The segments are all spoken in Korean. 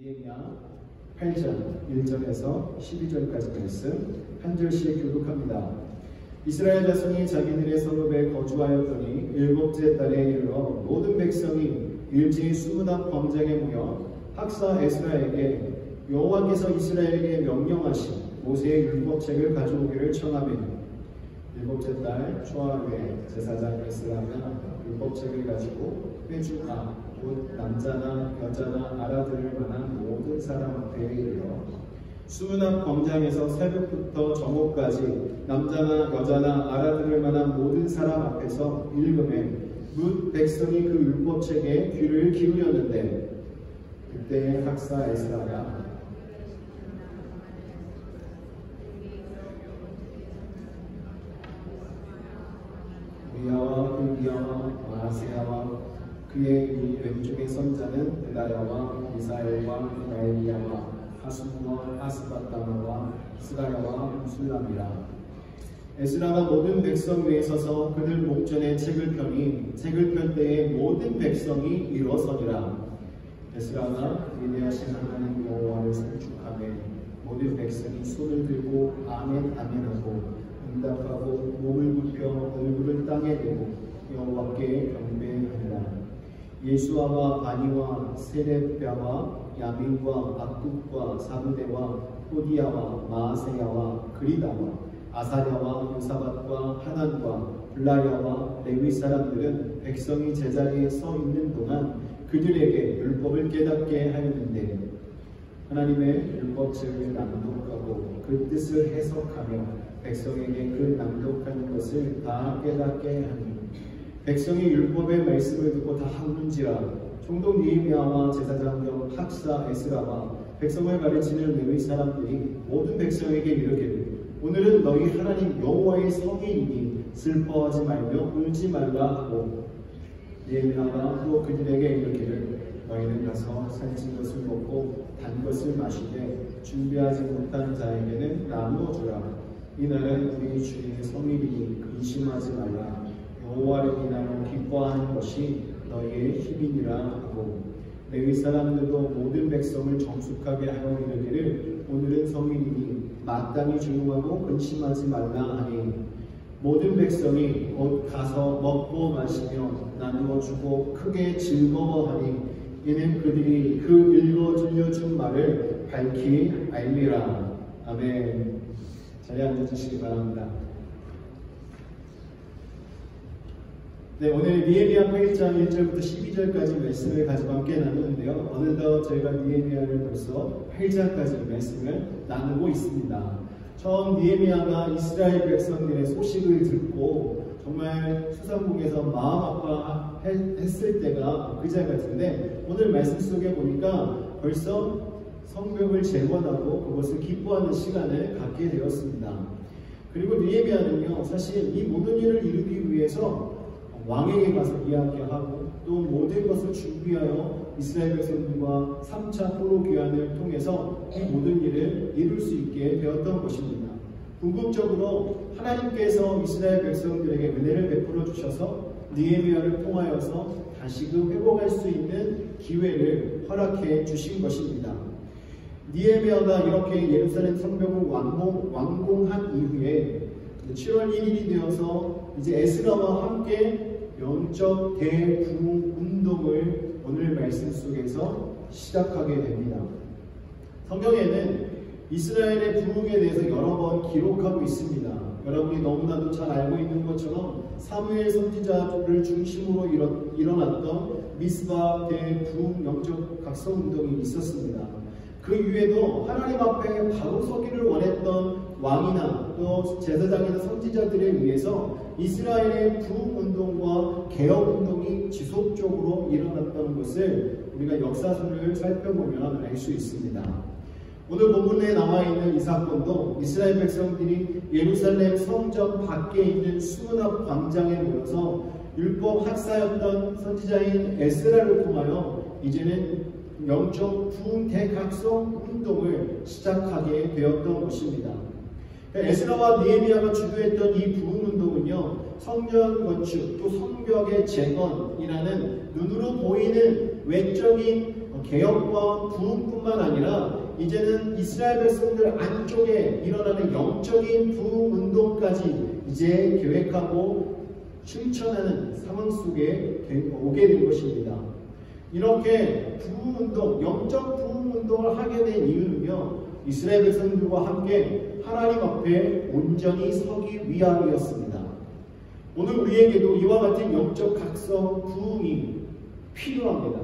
니에미야 8장 1절에서 12절까지 말씀 한 절씩 교독합니다. 이스라엘 자손이 자기들의 성읍에 거주하였더니 일곱째 달에 이르러 모든 백성이 일제히 수문앞 광장에 모여 학사 에스라에게 여호와께서 이스라엘에게 명령하신 모세의 율법책을 가져오기를 청하매 일곱째 달 초하루에 제사장 에스라가 율법책을 가지고 회중아 곧 남자나 여자나 알아들을 만한 모든 사람 앞에 이르러 수문앞 광장에서 새벽부터 정오까지 남자나 여자나 알아들을 만한 모든 사람 앞에서 읽음에 뭇 백성이 그 율법책에 귀를 기울였는데 그때 학사 에스라가 미야와 흑기야와 마세야와 그의 왼쪽의 선자는 베다야와 미사엘과 나엘리야와 하수무와 아스바다마와 스가랴와 술람이라. 에스라가 모든 백성 위에 서서 그들 목전에 책을 펴니 책을 펼 때에 모든 백성이 일어서니라. 에스라가 위대하신 하나님 여호와를 송축하며 모든 백성이 손을 들고 아멘 아멘하고 응답하고 몸을 굽혀 얼굴을 땅에 대고 여호와께 경배하니라. 예수아와 바니와 세레뼈와 야민과 악국과 사부대와 호디야와 마아세야와 그리다와 아사랴와 요사밧과 하난과 블라야와 레위 사람들은 백성이 제자리에 서 있는 동안 그들에게 율법을 깨닫게 하였는데 하나님의 율법책을 낭독하고 그 뜻을 해석하며 백성에게 그 낭독하는 것을 다 깨닫게 하니 백성이 율법의 말씀을 듣고 다 하는지라. 총독 니에미야와 제사장 겸 학사 에스라와 백성을 가르치는 레위 사람들이 모든 백성에게 이르기를 오늘은 너희 하나님 여호와의 성이니 슬퍼하지 말며 울지 말라 하고 니에미야가 또 그들에게 이르기를 너희는 가서 살찐 것을 먹고 단 것을 마시되 준비하지 못한 자에게는 나누어 주라. 이날은 우리 주님의 성일이니 근심하지 말라. 여호와를 인하여 기뻐하는 것이 너희의 힘이니라 하고 레위 사람들도 모든 백성을 정숙하게 하여 이르기를 오늘은 성일이니 마땅히 조용하고 근심하지 말라 하니 모든 백성이 곧 가서 먹고 마시며 나누어 주고 크게 즐거워하니 이는 그들이 그 읽어 들려준 말을 밝히 알미라. 아멘. 자리에 앉아주시기 바랍니다. 네, 오늘 니에미야 8장 1절부터 12절까지 말씀을 가지고 함께 나누는데요. 어느덧 저희가 니에미야를 벌써 8장까지 말씀을 나누고 있습니다. 처음 니에미야가 이스라엘 백성들의 소식을 듣고 정말 수상국에서 마음 아파했을 때가 그제 같은데 오늘 말씀 속에 보니까 벌써 성벽을 재건하고 그것을 기뻐하는 시간을 갖게 되었습니다. 그리고 니에미야는요, 사실 이 모든 일을 이루기 위해서 왕에게 가서 이야기하고 또 모든 것을 준비하여 이스라엘 백성들과 3차 포로 귀환을 통해서 이 모든 일을 이룰 수 있게 되었던 것입니다. 궁극적으로 하나님께서 이스라엘 백성들에게 은혜를 베풀어 주셔서 니에미야를 통하여서 다시금 회복할 수 있는 기회를 허락해 주신 것입니다. 니에미야가 이렇게 예루살렘 성벽을 완공한 이후에 7월 1일이 되어서 이제 에스라와 함께 영적 대부흥 운동을 오늘 말씀 속에서 시작하게 됩니다. 성경에는 이스라엘의 부흥에 대해서 여러 번 기록하고 있습니다. 여러분이 너무나도 잘 알고 있는 것처럼 사무엘 선지자를 중심으로 일어났던 미스바 대부흥 영적 각성 운동이 있었습니다. 그 이후에도 하나님 앞에 바로 서기를 원했던 왕이나 또 제사장이나 선지자들에 의해서 이스라엘의 부흥운동과 개혁운동이 지속적으로 일어났던 것을 우리가 역사서를 살펴보면 알 수 있습니다. 오늘 본문에 나와있는 이 사건도 이스라엘 백성들이 예루살렘 성전 밖에 있는 수문앞 광장에 모여서 율법 학사였던 선지자인 에스라를 통하여 이제는 영적 부흥 대각성 운동을 시작하게 되었던 것입니다. 에스라와 느헤미야가 주도했던 이 부흥운동은요, 성전 건축 또 성벽의 재건이라는 눈으로 보이는 외적인 개혁과 부흥뿐만 아니라 이제는 이스라엘 백성들 안쪽에 일어나는 영적인 부흥운동까지 이제 계획하고 실천하는 상황 속에 오게 된 것입니다. 이렇게 부흥운동, 영적 부흥운동을 하게 된 이유는요, 이스라엘 백성들과 함께 하나님 앞에 온전히 서기 위함이었습니다. 오늘 우리에게도 이와 같은 영적 각성 부흥이 필요합니다.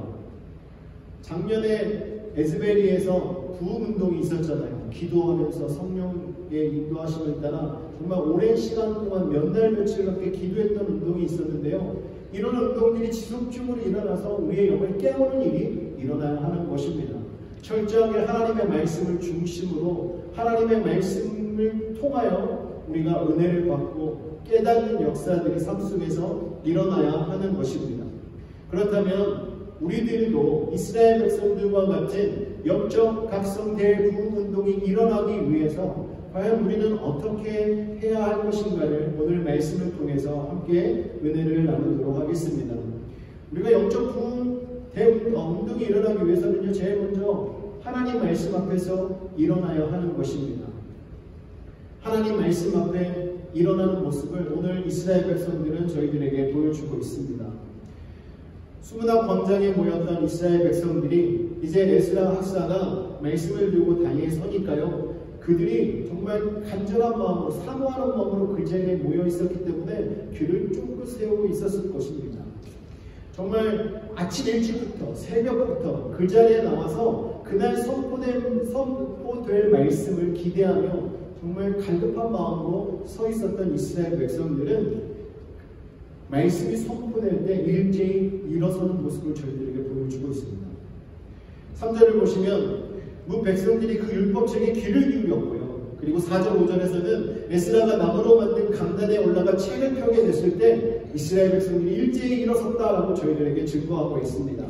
작년에 에스베리에서 부흥운동이 있었잖아요. 기도하면서 성령의 인도하심을 따라 정말 오랜 시간 동안 몇 날 며칠 넘게 기도했던 운동이 있었는데요. 이런 운동들이 지속적으로 일어나서 우리의 영을 깨우는 일이 일어나야 하는 것입니다. 철저하게 하나님의 말씀을 중심으로 하나님의 말씀을 통하여 우리가 은혜를 받고 깨닫는 역사들이 삶 속에서 일어나야 하는 것입니다. 그렇다면 우리들도 이스라엘 백성들과 같은 영적 각성될 부흥운동이 일어나기 위해서 과연 우리는 어떻게 해야 할 것인가를 오늘 말씀을 통해서 함께 은혜를 나누도록 하겠습니다. 우리가 영적 부흥될 운동이 일어나기 위해서는요, 제일 먼저 하나님 말씀 앞에서 일어나야 하는 것입니다. 하나님 말씀 앞에 일어나는 모습을 오늘 이스라엘 백성들은 저희들에게 보여주고 있습니다. 수문학 광장에 모였던 이스라엘 백성들이 이제 에스라 학사가 말씀을 들고 단위에 서니까요, 그들이 정말 간절한 마음으로 사모하는 마음으로 그 자리에 모여 있었기 때문에 귀를 쫑긋 세우고 있었을 것입니다. 정말 아침 일찍부터 새벽부터 그 자리에 나와서 그날 선포될 말씀을 기대하며 정말 갈급한 마음으로 서 있었던 이스라엘 백성들은 말씀이 선포될 때 일제히 일어서는 모습을 저희들에게 보여주고 있습니다. 3절을 보시면 문 백성들이 그 율법책에 귀를 기울였고요. 그리고 4절 5절에서는 에스라가 나무로 만든 강단에 올라가 책을 펴게 됐을 때 이스라엘 백성들이 일제히 일어섰다라고 저희들에게 증거하고 있습니다.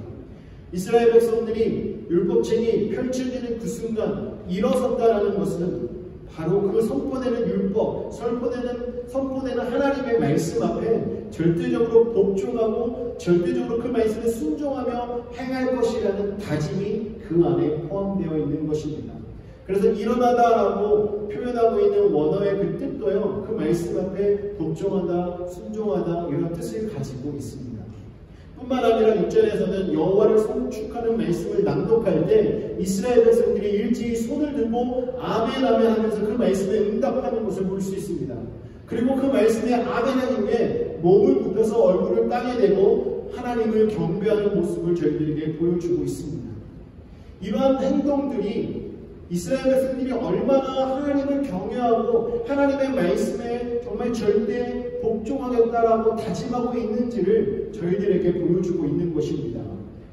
이스라엘 백성들이 율법책이 펼쳐지는 그 순간 일어섰다라는 것은 바로 그 선포되는 율법, 선포되는 하나님의 말씀 앞에 절대적으로 복종하고 절대적으로 그 말씀에 순종하며 행할 것이라는 다짐이 그 안에 포함되어 있는 것입니다. 그래서 일어나다라고 표현하고 있는 원어의 그 뜻도요, 그 말씀 앞에 복종하다, 순종하다 이런 뜻을 가지고 있습니다. 뿐만 아니라 6절에서는 여호와를 송축하는 말씀을 낭독할 때 이스라엘 백성들이 일제히 손을 들고 아멘 아멘 하면서 그 말씀에 응답하는 것을 볼 수 있습니다. 그리고 그 말씀에 아멘하는 후에 몸을 굽혀서 얼굴을 땅에 대고 하나님을 경배하는 모습을 저희들에게 보여주고 있습니다. 이러한 행동들이 이스라엘 백성들이 얼마나 하나님을 경외하고 하나님의 말씀에 정말 절대 복종하겠다라고 다짐하고 있는지를 저희들에게 보여주고 있는 것입니다.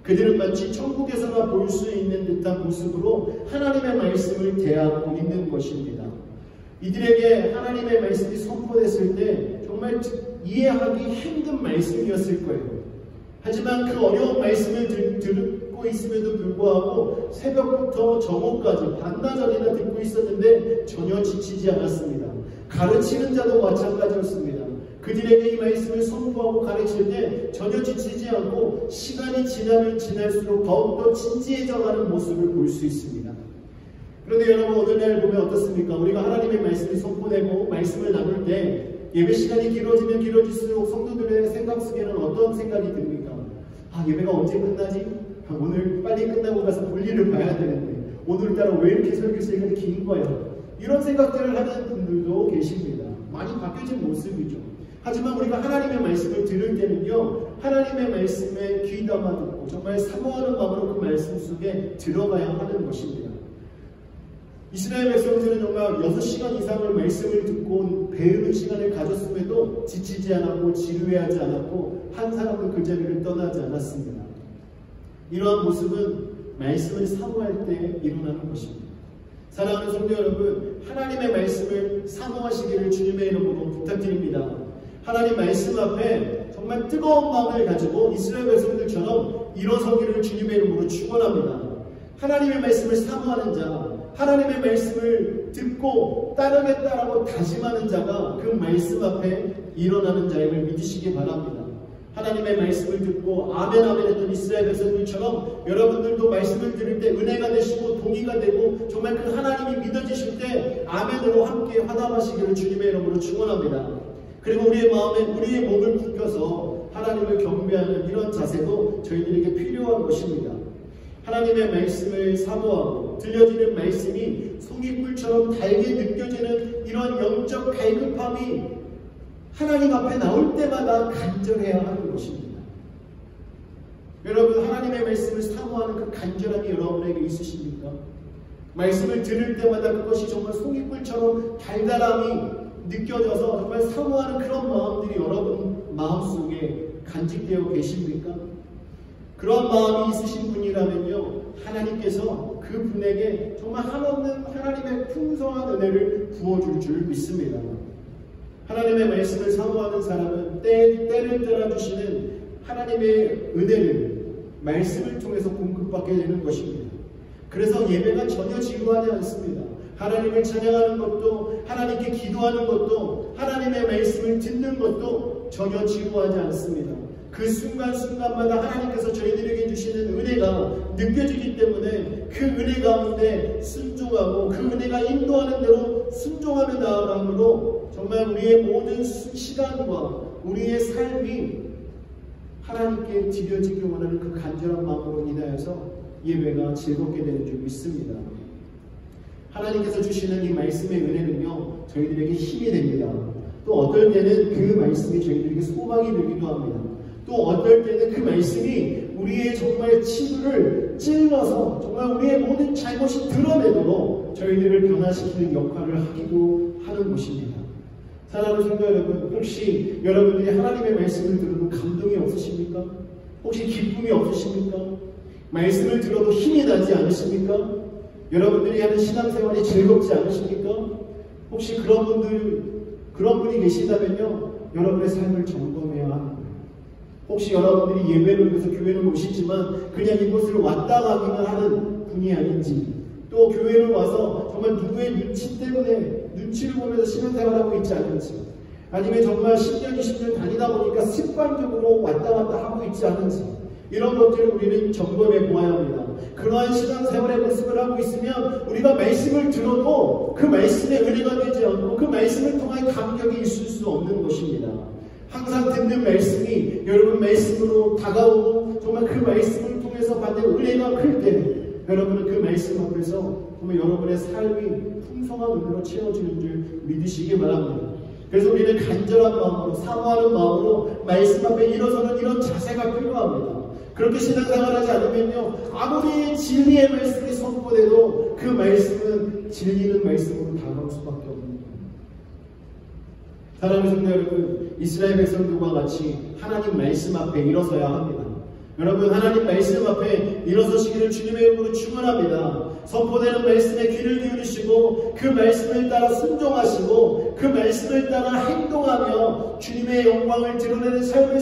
그들은 마치 천국에서만 볼 수 있는 듯한 모습으로 하나님의 말씀을 대하고 있는 것입니다. 이들에게 하나님의 말씀이 선포됐을 때 정말 이해하기 힘든 말씀이었을 거예요. 하지만 그 어려운 말씀을 듣고 있음에도 불구하고 새벽부터 정오까지 반나절이나 듣고 있었는데 전혀 지치지 않았습니다. 가르치는 자도 마찬가지였습니다. 그들에게 이 말씀을 선포하고 가르칠 때 전혀 지치지 않고 시간이 지나면 지날수록 더욱더 진지해져가는 모습을 볼 수 있습니다. 그런데 여러분, 오늘날 보면 어떻습니까? 우리가 하나님의 말씀을 선포되고 말씀을 나눌 때 예배 시간이 길어지면 길어질수록 성도들의 생각 속에는 어떤 생각이 듭니까? 아, 예배가 언제 끝나지? 아, 오늘 빨리 끝나고 가서 볼일을 봐야 되는데 오늘따라 왜 이렇게 설교 시간이 긴 거야? 이런 생각들을 하는 분들도 계십니다. 많이 바뀌어진 모습이죠. 하지만 우리가 하나님의 말씀을 들을 때는요, 하나님의 말씀에 귀담아 듣고 정말 사모하는 마음으로 그 말씀 속에 들어가야 하는 것입니다. 이스라엘 백성들은 정말 6시간 이상을 말씀을 듣고 배우는 시간을 가졌음에도 지치지 않았고 지루해하지 않았고 한 사람도 그 자리를 떠나지 않았습니다. 이러한 모습은 말씀을 사모할 때 일어나는 것입니다. 사랑하는 성도 여러분, 하나님의 말씀을 사모하시기를 주님의 이름으로 부탁드립니다. 하나님 말씀 앞에 정말 뜨거운 마음을 가지고 이스라엘 백성들처럼 일어서기를 주님의 이름으로 축원합니다. 하나님의 말씀을 사모하는 자, 하나님의 말씀을 듣고 따르겠다라고 다짐하는 자가 그 말씀 앞에 일어나는 자임을 믿으시기 바랍니다. 하나님의 말씀을 듣고 아멘 아멘 했던 이스라엘 백성들처럼 여러분들도 말씀을 들을 때 은혜가 되시고 동의가 되고 정말 그 하나님이 믿어지실 때 아멘으로 함께 화답하시기를 주님의 이름으로 축원합니다. 그리고 우리의 마음에 우리의 목을 굽혀서 하나님을 경배하는 이런 자세도 저희들에게 필요한 것입니다. 하나님의 말씀을 사모하고 들려지는 말씀이 송이꿀처럼 달게 느껴지는 이런 영적 갈급함이 하나님 앞에 나올 때마다 간절해야 하는 것입니다. 여러분, 하나님의 말씀을 사모하는 그 간절함이 여러분에게 있으십니까? 말씀을 들을 때마다 그것이 정말 송이꿀처럼 달달함이 느껴져서 정말 사모하는 그런 마음들이 여러분 마음속에 간직되어 계십니까? 그런 마음이 있으신 분이라면요, 하나님께서 그 분에게 정말 한없는 하나님의 풍성한 은혜를 부어줄 줄 믿습니다. 하나님의 말씀을 사모하는 사람은 때를 따라주시는 하나님의 은혜를 말씀을 통해서 공급받게 되는 것입니다. 그래서 예배가 전혀 지루하지 않습니다. 하나님을 찬양하는 것도, 하나님께 기도하는 것도, 하나님의 말씀을 듣는 것도 전혀 지루하지 않습니다. 그 순간순간마다 하나님께서 저희들에게 주시는 은혜가 느껴지기 때문에 그 은혜 가운데 순종하고 그 은혜가 인도하는 대로 순종하며 나아감으로 정말 우리의 모든 시간과 우리의 삶이 하나님께 드려지기 원하는 그 간절한 마음으로 인하여서 예배가 즐겁게 되는 줄 믿습니다. 하나님께서 주시는 이 말씀의 은혜는요, 저희들에게 힘이 됩니다. 또 어떨 때는 그 말씀이 저희들에게 소망이 되기도 합니다. 또 어떨 때는 그 말씀이 우리의 정말 치부를 찔러서 정말 우리의 모든 잘못이 드러내도록 저희들을 변화시키는 역할을 하기도 하는 것입니다. 사랑하는 성도 여러분, 혹시 여러분들이 하나님의 말씀을 들어도 감동이 없으십니까? 혹시 기쁨이 없으십니까? 말씀을 들어도 힘이 나지 않으십니까? 여러분들이 하는 신앙생활이 즐겁지 않으십니까? 혹시 그런 분이 계시다면요, 여러분의 삶을 점검해야 합니다. 혹시 여러분들이 예배를 위해서 교회를 오시지만 그냥 이곳을 왔다 가기만 하는 분이 아닌지, 또 교회를 와서 정말 누구의 눈치 때문에 눈치를 보면서 신앙생활하고 있지 않은지, 아니면 정말 10년, 20년 다니다 보니까 습관적으로 왔다 갔다 하고 있지 않은지, 이런 것들을 우리는 점검해 보아야 합니다. 그러한 신앙생활의 모습을 하고 있으면 우리가 말씀을 들어도 그 말씀의 은혜가 되지 않고 그 말씀을 통한 감격이 있을 수 없는 것입니다. 항상 듣는 말씀이 여러분 말씀으로 다가오고 정말 그 말씀을 통해서 받는 은혜가 클 때 여러분은 그 말씀 앞에서 정말 여러분의 삶이 풍성한 은혜로 채워지는 줄 믿으시기 바랍니다. 그래서 우리는 간절한 마음으로, 사모하는 마음으로 말씀 앞에 일어서는 이런 자세가 필요합니다. 그렇게 신앙생활하지 않으면요, 아무리 진리의 말씀이 선포돼도 그 말씀은 진리는 말씀으로 다가올 수밖에 없는 거예요. 사랑하는 성도 여러분, 이스라엘 백성들과 같이 하나님 말씀 앞에 일어서야 합니다. 여러분, 하나님 말씀 앞에 일어서시기를 주님의 이름으로 축원합니다. 선포되는 말씀에 귀를 기울이시고 그 말씀을 따라 순종하시고 그 말씀을 따라 행동하며 주님의 영광을 드러내는 삶을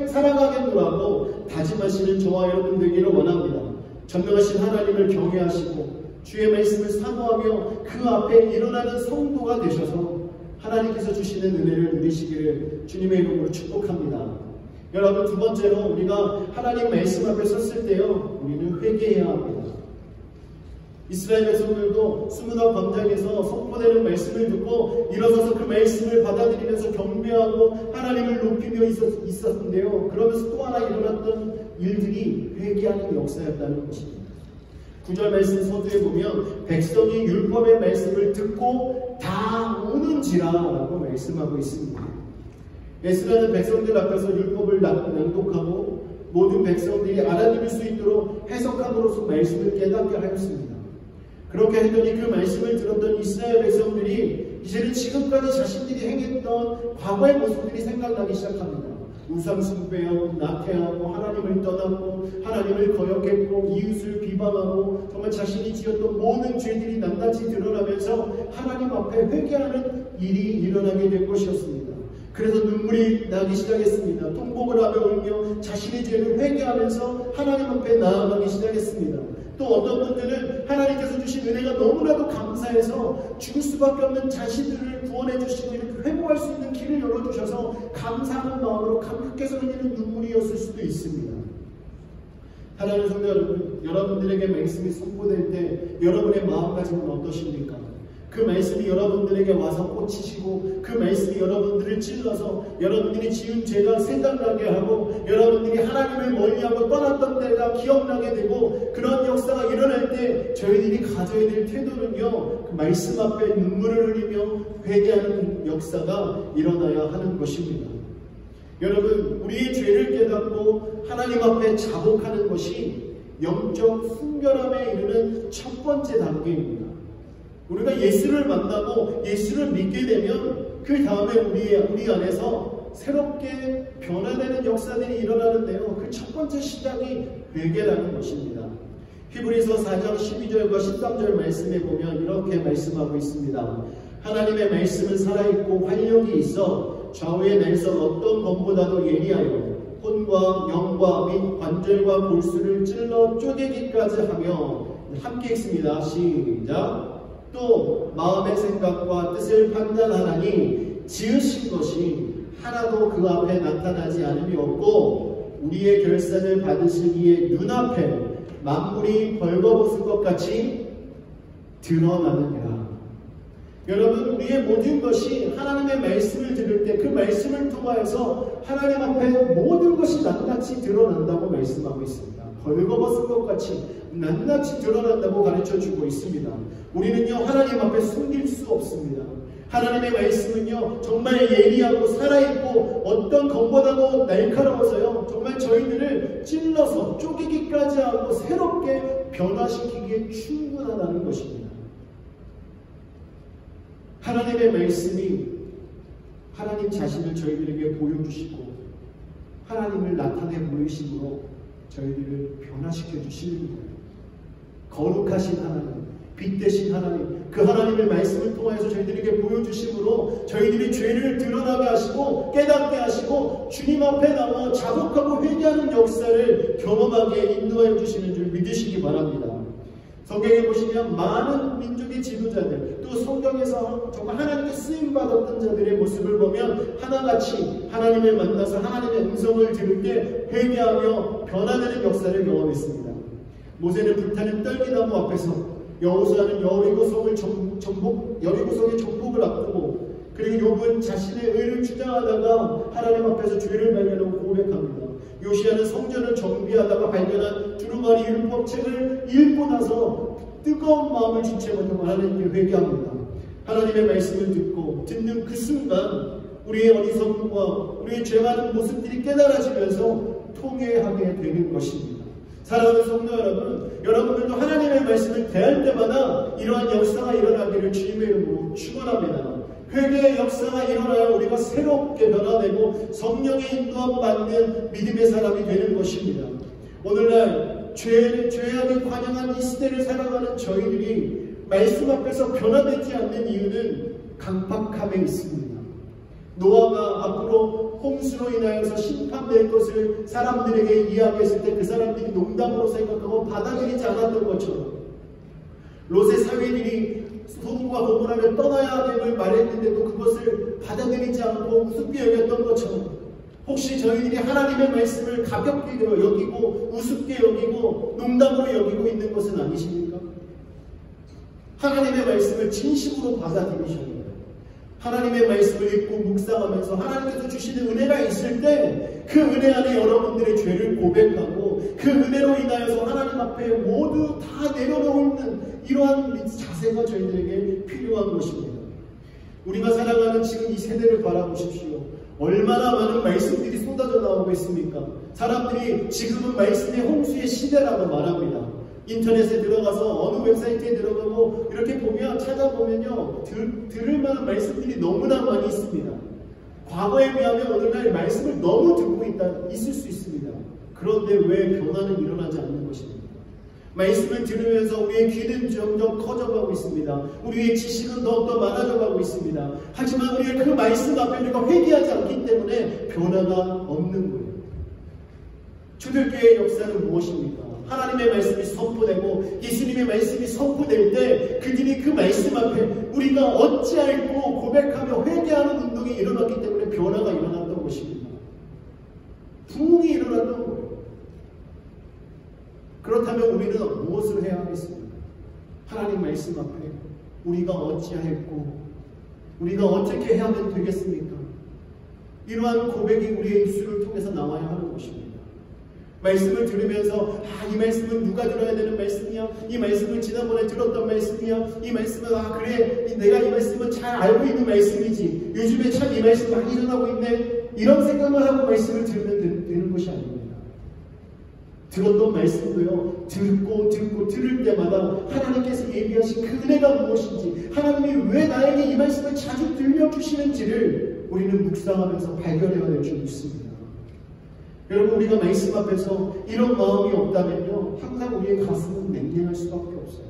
살아가겠노라 하고 다짐하시는 저와 여러분 되기를 원합니다. 전능하신 하나님을 경외하시고 주의 말씀을 사모하며 그 앞에 일어나는 성도가 되셔서 하나님께서 주시는 은혜를 누리시기를 주님의 이름으로 축복합니다. 여러분, 두 번째로 우리가 하나님 말씀 앞에 섰을 때요, 우리는 회개해야 합니다. 이스라엘 백성들도 수문학 광장에서 선포되는 말씀을 듣고 일어서서 그 말씀을 받아들이면서 경배하고 하나님을 높이며 있었는데요, 그러면서 또 하나 일어났던 일들이 회개하는 역사였다는 것입니다. 9절 말씀 서두에 보면 백성이 율법의 말씀을 듣고 다 우는지라라고 말씀하고 있습니다. 에스라는 백성들 앞에서 율법을 낭독하고 모든 백성들이 알아들을 수 있도록 해석함으로써 말씀을 깨닫게 하였습니다. 그렇게 했더니 그 말씀을 들었던 이스라엘 백성들이 이제는 지금까지 자신들이 행했던 과거의 모습들이 생각나기 시작합니다. 우상 숭배하고 나태하고 하나님을 떠났고 하나님을 거역했고 이웃을 비방하고 정말 자신이 지었던 모든 죄들이 낱낱이 드러나면서 하나님 앞에 회개하는 일이 일어나게 된 것이었습니다. 그래서 눈물이 나기 시작했습니다. 통곡을 하며 울며 자신의 죄를 회개하면서 하나님 앞에 나아가기 시작했습니다. 또 어떤 분들은 하나님께서 주신 은혜가 너무나도 감사해서 죽을 수밖에 없는 자신들을 구원해 주시고 이렇게 회복할 수 있는 길을 열어주셔서 감사하는 마음으로 감격해서 흘리는 눈물이었을 수도 있습니다. 사랑하는 성도 여러분, 여러분들에게 말씀이 선포될 때 여러분의 마음가짐은 어떠십니까? 그 말씀이 여러분들에게 와서 꽂히시고 그 말씀이 여러분들을 찔러서 여러분들이 지은 죄가 생각나게 하고 여러분들이 하나님을 멀리하고 떠났던 때가 기억나게 되고 그런 역사가 일어날 때 저희들이 가져야 될 태도는요, 그 말씀 앞에 눈물을 흘리며 회개하는 역사가 일어나야 하는 것입니다. 여러분, 우리의 죄를 깨닫고 하나님 앞에 자복하는 것이 영적 순결함에 이르는 첫 번째 단계입니다. 우리가 예수를 만나고 예수를 믿게 되면 그 다음에 우리 안에서 새롭게 변화되는 역사들이 일어나는데요. 그 첫 번째 시작이 회개라는 것입니다. 히브리서 4장 12절과 13절 말씀에 보면 이렇게 말씀하고 있습니다. 하나님의 말씀은 살아있고 활력이 있어 좌우의 날선 어떤 검보다도 예리하여 혼과 영과 및 관절과 골수를 찔러 쪼개기까지 하며, 함께 읽습니다. 시작. 또 마음의 생각과 뜻을 판단하나니 지으신 것이 하나도 그 앞에 나타나지 않음이 없고 우리의 결산을 받으시기에 눈앞에 만물이 벌거벗을 것 같이 드러나느니라. 여러분, 우리의 모든 것이 하나님의 말씀을 들을 때 그 말씀을 통하여서 하나님 앞에 모든 것이 낱낱이 드러난다고 말씀하고 있습니다. 벌거벗은 것 같이 낱낱이 드러난다고 가르쳐주고 있습니다. 우리는요, 하나님 앞에 숨길 수 없습니다. 하나님의 말씀은요, 정말 예리하고 살아있고 어떤 검보다도 날카로워서요, 정말 저희들을 찔러서 쪼개기까지 하고 새롭게 변화시키기에 충분하다는 것입니다. 하나님의 말씀이 하나님 자신을 저희들에게 보여주시고 하나님을 나타내 보이심으로 저희들을 변화시켜 주시는 거예요. 거룩하신 하나님, 빛 되신 하나님, 그 하나님의 말씀을 통해서 저희들에게 보여주심으로 저희들이 죄를 드러나게 하시고 깨닫게 하시고 주님 앞에 나와 자복하고 회개하는 역사를 경험하게 인도하여 주시는 줄 믿으시기 바랍니다. 성경에 보시면 많은 민족의 지도자들, 또 성경에서 정말 하나님께 쓰임받았던 자들의 모습을 보면 하나같이 하나님을 만나서 하나님의 음성을 들을 때 회개하며 변화되는 역사를 경험했습니다. 모세는 불타는 떨기나무 앞에서 여호수아는 여리고성의 정복을 앞두고, 그리고 욥은 자신의 의를 주장하다가 하나님 앞에서 죄를 발견하고 고백합니다. 요시야는 성전을 정비하다가 발견한 두루마리 율법책을 읽고 나서 뜨거운 마음을 주체 못하고 하나님께 회개합니다. 하나님의 말씀을 듣는 그 순간 우리의 어리석음과 우리의 죄 많은 모습들이 깨달아지면서 통회하게 되는 것입니다. 사랑하는 성도 여러분, 여러분들도 하나님의 말씀을 대할 때마다 이러한 역사가 일어나기를 주님의 이름으로 축원합니다. 회개의 역사가 일어나야 우리가 새롭게 변화되고 성령의 인도함 받는 믿음의 사람이 되는 것입니다. 오늘날 죄악이 관영한 이 시대를 살아가는 저희들이 말씀 앞에서 변화되지 않는 이유는 강박함에 있습니다. 노아가 앞으로 홍수로 인하여서 심판될 것을 사람들에게 이야기했을 때 그 사람들이 농담으로 생각하고 받아들이지 않았던 것처럼, 롯의 사위들이 소돔과 고모라를 떠나야 됨을 말했는데도 그것을 받아들이지 않고 우습게 여겼던 것처럼, 혹시 저희들이 하나님의 말씀을 가볍게 여기고 우습게 여기고 농담으로 여기고 있는 것은 아니십니까? 하나님의 말씀을 진심으로 받아들이셔야 돼요. 하나님의 말씀을 읽고 묵상하면서 하나님께서 주시는 은혜가 있을 때 그 은혜 안에 여러분들의 죄를 고백하고 그 은혜로 인하여서 하나님 앞에 모두 다 내려놓는 이러한 자세가 저희들에게 필요한 것입니다. 우리가 살아가는 지금 이 세대를 바라보십시오. 얼마나 많은 말씀들이 쏟아져 나오고 있습니까? 사람들이 지금은 말씀의 홍수의 시대라고 말합니다. 인터넷에 들어가서 어느 웹사이트에 들어가고 이렇게 보면, 찾아보면요, 들을 만한 말씀들이 너무나 많이 있습니다. 과거에 비하면 오늘날 말씀을 너무 듣고 있을 수 있습니다. 그런데 왜 변화는 일어나지 않는 것입니까? 말씀을 들으면서 우리의 귀는 점점 커져가고 있습니다. 우리의 지식은 더욱더 많아져가고 있습니다. 하지만 우리의 그 말씀 앞에 우리가 회개하지 않기 때문에 변화가 없는 거예요. 초대교회의 역사는 무엇입니까? 하나님의 말씀이 선포되고 예수님의 말씀이 선포될 때 그들이 그 말씀 앞에 우리가 어찌할꼬 고백하며 회개하는 운동이 일어났기 때문에 변화가 일어났던 것입니다. 부흥이 일어났던 거예요. 그렇다면 우리는 무엇을 해야 하겠습니까? 하나님 말씀 앞에 우리가 어찌할꼬 우리가 어떻게 해야 되겠습니까? 이러한 고백이 우리의 입술을 통해서 나와야 하는 것입니다. 말씀을 들으면서 이 말씀은 누가 들어야 되는 말씀이야? 이 말씀은 지난번에 들었던 말씀이야? 이 말씀은 그래 내가 이 말씀은 잘 알고 있는 말씀이지 요즘에 참 이 말씀 많이 일어나고 있네 이런 생각을 하고 말씀을 들으면 되는 것이 아닙니다. 들었던 말씀도요 듣고 들을 때마다 하나님께서 예비하신 그 은혜가 무엇인지 하나님이 왜 나에게 이 말씀을 자주 들려주시는지를 우리는 묵상하면서 발견해야 될 줄 믿습니다. 여러분 우리가 말씀 앞에서 이런 마음이 없다면요 항상 우리의 가슴은 냉랭할 수밖에 없어요.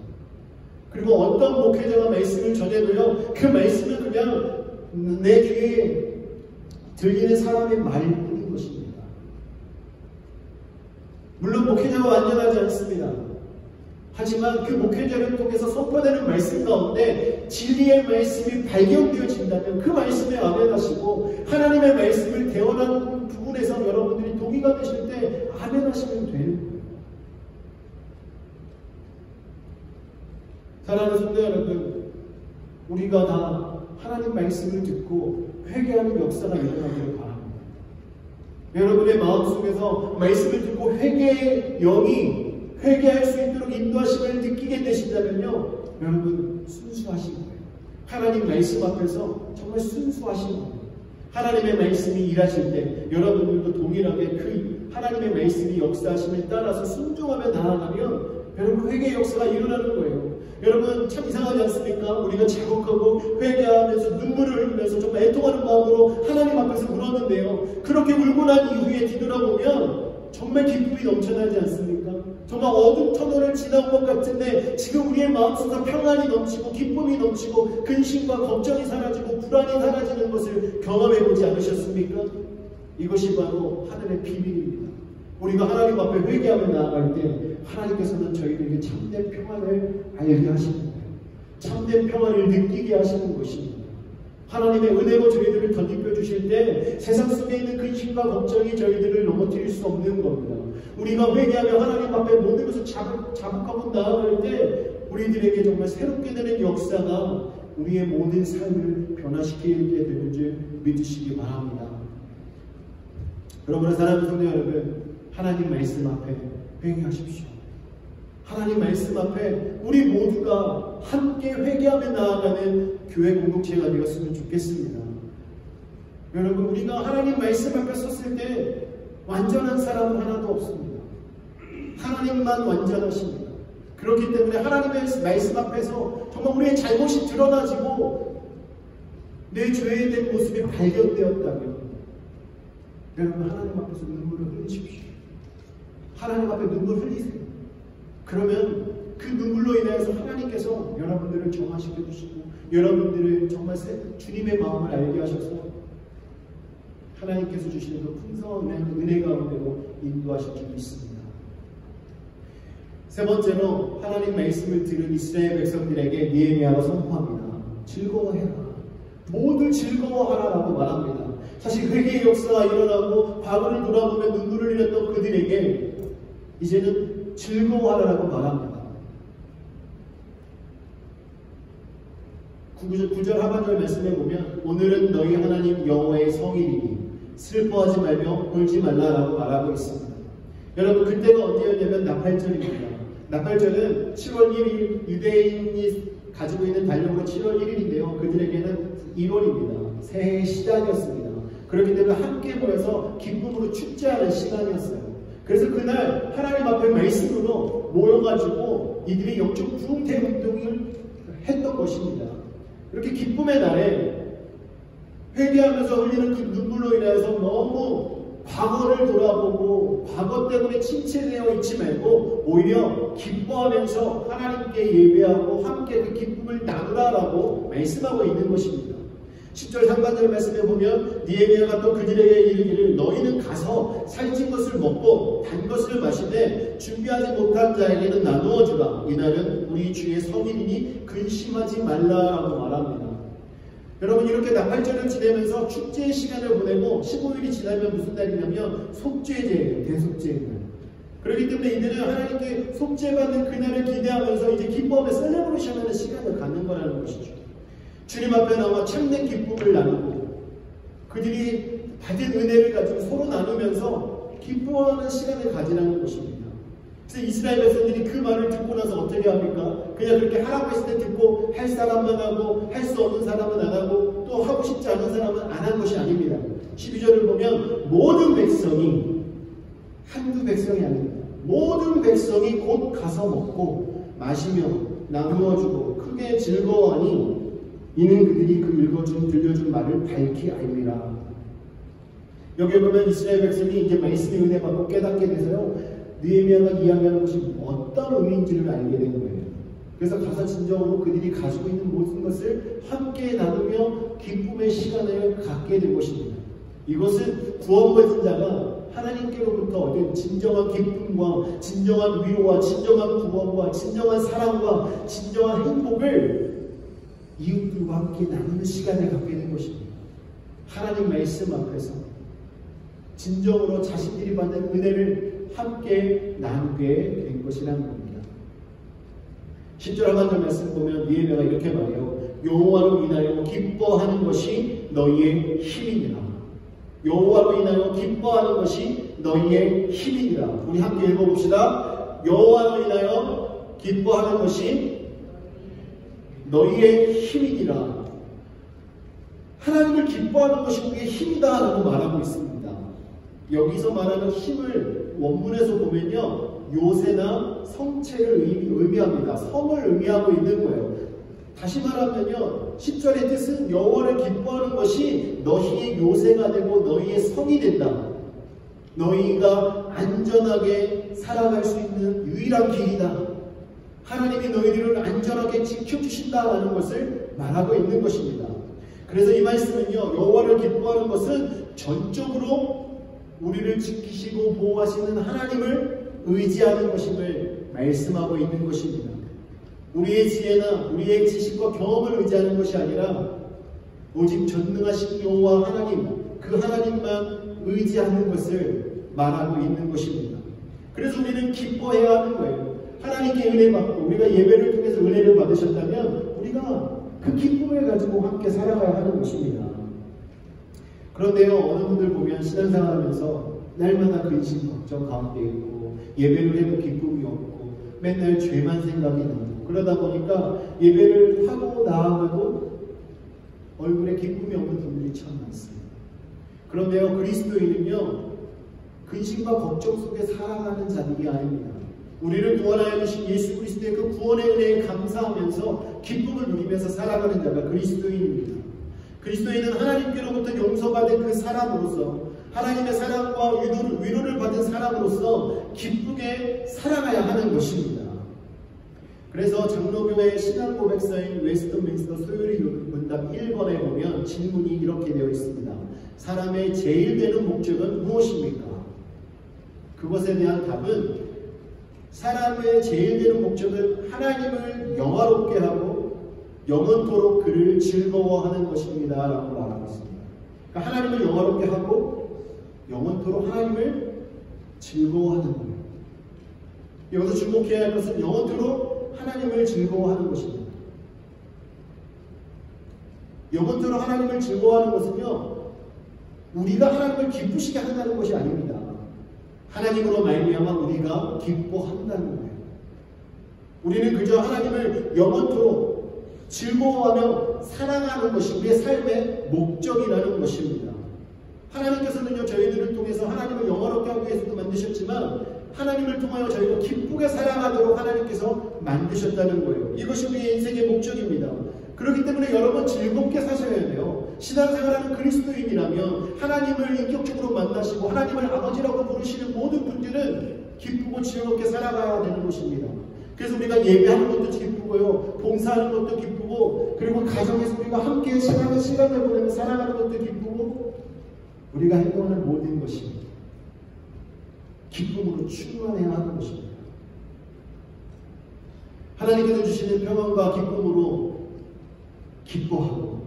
그리고 어떤 목회자가 말씀을 전해도요 그 말씀은 그냥 내 귀에 들리는 사람의 말뿐인 것입니다. 물론 목회자가 완전하지 않습니다. 하지만 그 목회자를 통해서 선포되는 말씀 가운데 진리의 말씀이 발견되어진다면 그 말씀에 아멘하시고 하나님의 말씀을 대언하는 부분에서 여러분들이 동의가 되실 때 아멘하시면 되는 거예요. 사랑하는 성도 여러분, 우리가 다 하나님 말씀을 듣고 회개하는 역사가 일어나기를 바랍니다. 여러분의 마음속에서 말씀을 듣고 회개의 영이 회개할 수 있도록 인도하심을 느끼게 되신다면요 여러분 순수하신 거예요. 하나님 말씀 앞에서 정말 순수하신 거예요. 하나님의 말씀이 일하실 때 여러분들도 동일하게 그 하나님의 말씀이 역사하심을 따라서 순종하며 나아가면 여러분 회개의 역사가 일어나는 거예요. 여러분 참 이상하지 않습니까? 우리가 자국하고 회개하면서 눈물을 흘리면서 정말 애통하는 마음으로 하나님 앞에서 울었는데요 그렇게 울고 난 이후에 뒤돌아보면 정말 기쁨이 넘쳐나지 않습니까? 정말 어두운 터널을 지나온 것 같은데 지금 우리의 마음속에 평안이 넘치고 기쁨이 넘치고 근심과 걱정이 사라지고 불안이 사라지는 것을 경험해보지 않으셨습니까? 이것이 바로 하늘의 비밀입니다. 우리가 하나님 앞에 회개하며 나아갈 때 하나님께서는 저희들에게 참된 평안을 알게 하시는 거예요. 참된 평안을 느끼게 하시는 것입니다. 하나님의 은혜로 저희들을 덧입혀 주실 때 세상 속에 있는 근심과 걱정이 저희들을 넘어뜨릴 수 없는 겁니다. 우리가 회개하며 하나님 앞에 모든 것을 자복하고 나아갈 때 우리들에게 정말 새롭게 되는 역사가 우리의 모든 삶을 변화시키게 되는 줄 믿으시기 바랍니다. 여러분의 사랑하는 성도 여러분, 하나님 말씀 앞에 회개하십시오. 하나님 말씀 앞에 우리 모두가 함께 회개하며 나아가는 교회 공동체가 되었으면 좋겠습니다. 여러분 우리가 하나님 말씀 앞에 섰을 때 완전한 사람은 하나도 없습니다. 하나님만 완전하십니다. 그렇기 때문에 하나님의 말씀 앞에서 정말 우리의 잘못이 드러나지고 내 죄된 모습이 발견되었다면 여러분 하나님 앞에서 눈물을 흘리십시오. 하나님 앞에 눈물 흘리세요. 그러면 그 눈물로 인해서 하나님께서 여러분들을 정화시켜 주시고 여러분들을 정말 주님의 마음을 알게 하셔서 하나님께서 주시는 그 풍성한 은혜 가운데로 인도하실 줄 믿습니다. 세 번째로 하나님 말씀을 들은 이스라엘 백성들에게 느헤미야가 선포합니다. 즐거워해라. 모두 즐거워하라라고 말합니다. 사실 회개의 역사가 일어나고 과거를 돌아보며 눈물을 흘렸던 그들에게 이제는 즐거워하라라고 말합니다. 9절 하반절 말씀에 보면 오늘은 너희 하나님 여호와의 성일이니 슬퍼하지 말며 울지 말라라고 말하고 있습니다. 여러분 그때가 언제였냐면 나팔절입니다. 나팔절은 7월 1일 유대인이 가지고 있는 달력으로 7월 1일인데요. 그들에게는 1월입니다. 새해의 시작이었습니다. 그렇기 때문에 함께 모여서 기쁨으로 축제하는 시간이었어요. 그래서 그날 하나님 앞에 말씀으로 모여가지고 이들이 영적 부흥태 운동을 했던 것입니다. 이렇게 기쁨의 날에 회개하면서 흘리는 그 눈물로 인해서 너무 과거를 돌아보고 과거 때문에 침체되어 있지 말고 오히려 기뻐하면서 하나님께 예배하고 함께 그 기쁨을 나누라라고 말씀하고 있는 것입니다. 10절 상반절 말씀에 보면 느헤미야가 또 그들에게 이르기를 너희는 가서 살찐 것을 먹고 단 것을 마시되 준비하지 못한 자에게는 나누어 주라. 이날은 우리 주의 성일이니 근심하지 말라라고 말합니다. 여러분 이렇게 나팔절을 지내면서 축제의 시간을 보내고 15일이 지나면 무슨 날이냐면 속죄제예요. 대속죄의 날. 그렇기 때문에 이들은 하나님께 속죄받는 그날을 기대하면서 이제 기뻐하며 셀레브레이션하는 시간을 갖는 거라는 것이죠. 주님 앞에 나와 참된 기쁨을 나누고 그들이 받은 은혜를 가지고 서로 나누면서 기뻐하는 시간을 가지라는 것입니다. 그래서 이스라엘 백성들이 그 말을 듣고 나서 어떻게 합니까? 그냥 그렇게 하라고 했을 때 듣고 할 사람만 하고 할 수 없는 사람은 안 하고 또 하고 싶지 않은 사람은 안 한 것이 아닙니다. 12절을 보면 모든 백성이 한두 백성이 아닙니다. 모든 백성이 곧 가서 먹고 마시며 나누어주고 크게 즐거워하니 이는 그들이 그 들려준 말을 밝히 알미라. 여기 보면 이스라엘 백성이 이제 말씀의 은혜 받고 깨닫게 돼서요. 느헤미야가 이야기하는 것이 어떤 의미인지를 알게 된 거예요. 그래서 가서 진정으로 그들이 가지고 있는 모든 것을 함께 나누며 기쁨의 시간을 갖게 된 것입니다. 이것은 구원받은 자가 하나님께로부터 얻은 진정한 기쁨과 진정한 위로와 진정한 구원과 진정한 사랑과 진정한 행복을 이웃들과 함께 나누는 시간을 갖게 된 것입니다. 하나님 말씀 앞에서 진정으로 자신들이 받는 은혜를 함께 나누게 된 것이라는 겁니다. 10절 하반절 말씀 보면 느헤미야가 이렇게 말해요. 여호와로 인하여 기뻐하는 것이 너희의 힘이니라. 여호와로 인하여 기뻐하는 것이 너희의 힘이니라. 우리 함께 읽어봅시다. 여호와로 인하여 기뻐하는 것이 너희의 힘이니라. 하나님을 기뻐하는 것이 우리의 힘이다 라고 말하고 있습니다. 여기서 말하는 힘을 원문에서 보면요. 요새나 성체를 의미합니다. 성을 의미하고 있는 거예요. 다시 말하면요. 10절의 뜻은 여호와를 기뻐하는 것이 너희의 요새가 되고 너희의 성이 된다. 너희가 안전하게 살아갈 수 있는 유일한 길이다. 하나님이 너희들을 안전하게 지켜주신다라는 것을 말하고 있는 것입니다. 그래서 이 말씀은요. 여호와를 기뻐하는 것은 전적으로 우리를 지키시고 보호하시는 하나님을 의지하는 것임을 말씀하고 있는 것입니다. 우리의 지혜나 우리의 지식과 경험을 의지하는 것이 아니라 오직 전능하신 여호와 하나님, 그 하나님만 의지하는 것을 말하고 있는 것입니다. 그래서 우리는 기뻐해야 하는 거예요. 하나님께 은혜 받고 우리가 예배를 통해서 은혜를 받으셨다면 우리가 그 기쁨을 가지고 함께 살아가야 하는 것입니다. 그런데요, 어느 분들 보면 신앙생활 하면서 날마다 근심, 걱정 가운데 있고 예배를 해도 기쁨이 없고 맨날 죄만 생각이 나고 그러다 보니까 예배를 하고 나아가도 얼굴에 기쁨이 없는 분들이 참 많습니다. 그런데요, 그리스도인은요, 근심과 걱정 속에 살아가는 자들이 아닙니다. 우리를 구원하여 주신 예수 그리스도의 그 구원의 은혜에 감사하면서 기쁨을 누리면서 살아가는 자가 그리스도인입니다. 그리스도인은 하나님께로부터 용서받은 그 사람으로서 하나님의 사랑과 위로를 받은 사람으로서 기쁘게 살아가야 하는 것입니다. 그래서 장로교회 신앙고백서인 웨스트민스터 소요리 문답 1번에 보면 질문이 이렇게 되어 있습니다. 사람의 제일 되는 목적은 무엇입니까? 그것에 대한 답은 사람의 제일 되는 목적은 하나님을 영화롭게 하고 영원토록 그를 즐거워하는 것입니다 라고 말하고 있습니다. 그러니까 하나님을 영화롭게 하고 영원토록 하나님을 즐거워하는 거예요. 여기서 주목해야 할 것은 영원토록 하나님을 즐거워하는 것입니다. 영원토록 하나님을 즐거워하는 것은요, 우리가 하나님을 기쁘시게 한다는 것이 아닙니다. 하나님으로 말미암아 우리가 기뻐한다는 거예요. 우리는 그저 하나님을 영원토록 즐거워하며 사랑하는 것이 우리의 삶의 목적이라는 것입니다. 하나님께서는요, 저희들을 통해서 하나님을 영화롭게 하기 위해서도 만드셨지만 하나님을 통하여 저희가 기쁘게 살아가도록 하나님께서 만드셨다는 거예요. 이것이 우리의 인생의 목적입니다. 그렇기 때문에 여러분 즐겁게 사셔야 돼요. 신앙생활하는 그리스도인이라면 하나님을 인격적으로 만나시고 하나님을 아버지라고 부르시는 모든 분들은 기쁘고 즐겁게 살아가야 되는 것입니다. 그래서 우리가 예배하는 것도 기쁘고요, 봉사하는 것도 기쁘고, 그리고 가정에서 우리가 함께 시간을 보내며 살아가는 것도 기쁘고, 우리가 행동하는 모든 것이 기쁨으로 충만해야 하는 것입니다. 하나님께서 주시는 평안과 기쁨으로 기뻐하고,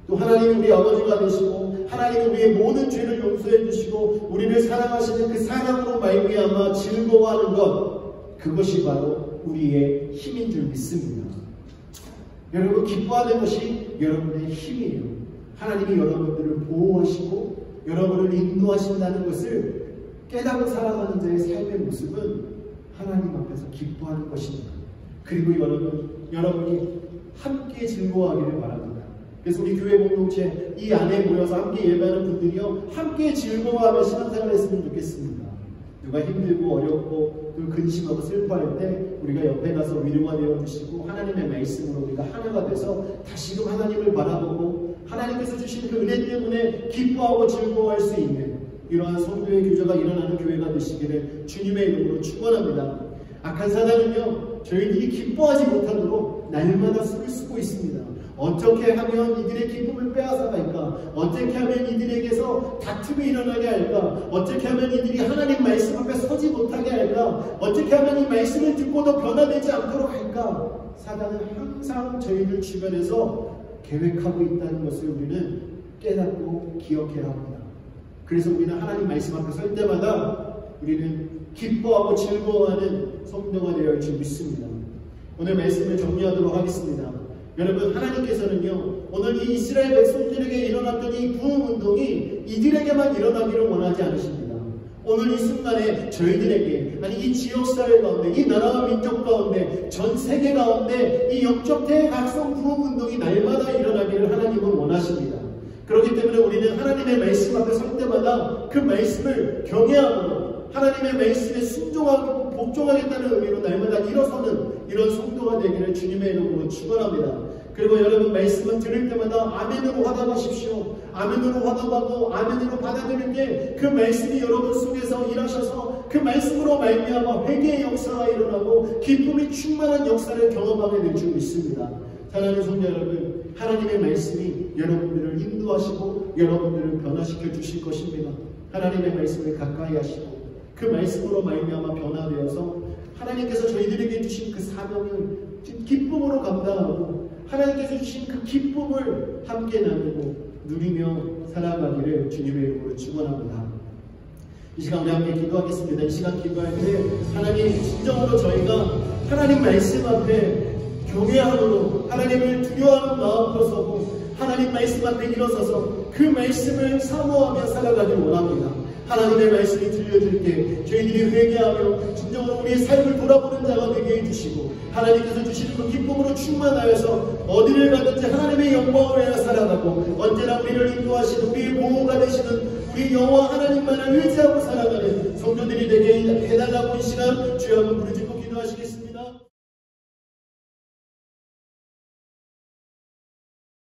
또 하나님이 우리 아버지가 되시고 하나님이 우리의 모든 죄를 용서해 주시고 우리를 사랑하시는 그 사랑으로 말미암아 즐거워하는 것, 그것이 바로 우리의 힘인 줄 믿습니다. 여러분, 기뻐하는 것이 여러분의 힘이에요. 하나님이 여러분들을 보호하시고 여러분을 인도하신다는 것을 깨닫고 살아가는 자의 삶의 모습은 하나님 앞에서 기뻐하는 것입니다. 그리고 여러분이 함께 즐거워하기를 바랍니다. 그래서 우리 교회 공동체 이 안에 모여서 함께 예배하는 분들이요, 함께 즐거워하며 신앙생활을 했으면 좋겠습니다. 누가 힘들고 어렵고 또 근심하고 슬퍼할 때 우리가 옆에 가서 위로가 되어주시고 하나님의 말씀으로 우리가 하나가 돼서 다시금 하나님을 바라보고 하나님께서 주신 그 은혜 때문에 기뻐하고 즐거워할 수 있는 이러한 성도의 교제가 일어나는 교회가 되시기를 주님의 이름으로 축원합니다. 악한 사단은요, 저희들이 기뻐하지 못하도록 날마다 수를 쓰고 있습니다. 어떻게 하면 이들의 기쁨을 빼앗아갈까? 어떻게 하면 이들에게서 다툼이 일어나게 할까? 어떻게 하면 이들이 하나님 말씀 앞에 서지 못하게 할까? 어떻게 하면 이 말씀을 듣고도 변화되지 않도록 할까? 사단은 항상 저희들 주변에서 계획하고 있다는 것을 우리는 깨닫고 기억해야 합니다. 그래서 우리는 하나님 말씀 앞에 설 때마다 우리는 기뻐하고 즐거워하는 성도가 되어야 할 줄 믿습니다. 오늘 말씀을 정리하도록 하겠습니다. 여러분, 하나님께서는요, 오늘 이 이스라엘 백성들에게 일어났던 이 부흥운동이 이들에게만 일어나기를 원하지 않으십니다. 오늘 이 순간에 저희들에게, 아니 이 지역사회 가운데, 이 나라와 민족 가운데, 전 세계 가운데 이 영적 대각성 부흥운동이 날마다 일어나기를 하나님은 원하십니다. 그렇기 때문에 우리는 하나님의 말씀 앞에 설 때마다 그 말씀을 경외함으로 하나님의 말씀에 순종하고 복종하겠다는 의미로 날마다 일어서는 이런 성도가 되기를 주님의 이름으로 축원합니다. 그리고 여러분, 말씀을 들을 때마다 아멘으로 화답하십시오. 아멘으로 화답하고 아멘으로 받아들일 때 그 말씀이 여러분 속에서 일하셔서 그 말씀으로 말미암아 회개의 역사가 일어나고 기쁨이 충만한 역사를 경험하게 될 줄 믿습니다. 사랑하는 성도 여러분, 하나님의 말씀이 여러분들을 인도하시고 여러분들을 변화시켜 주실 것입니다. 하나님의 말씀을 가까이 하시고 그 말씀으로 말미암아 변화되어서 하나님께서 저희들에게 주신 그 사명을 기쁨으로 감당하고 하나님께서 주신 그 기쁨을 함께 나누고 누리며 살아가기를 주님의 이름으로 축원합니다. 이 시간 우리 함께 기도하겠습니다. 이 시간 기도할 때 하나님, 진정으로 저희가 하나님 말씀 앞에 경외함으로 하나님을 두려워하는 마음으로 서고 하나님 말씀 앞에 일어서서 그 말씀을 사모하며 살아가길 원합니다. 하나님의 말씀이 들려줄 때 저희들이 회개하며 진정으로 우리의 삶을 돌아보는 자가 되게 해주시고 하나님께서 주시는 그 기쁨으로 충만하여서 어디를 가든지 하나님의 영광을 위하여 살아가고 언제나 우리를 인도하시는 우리의 보호가 되시는 우리 여호와 하나님만을 의지하고 살아가는 성도들이 되게 해달라고 이 시간 주여 한번 부르짖고 기도하시겠습니다.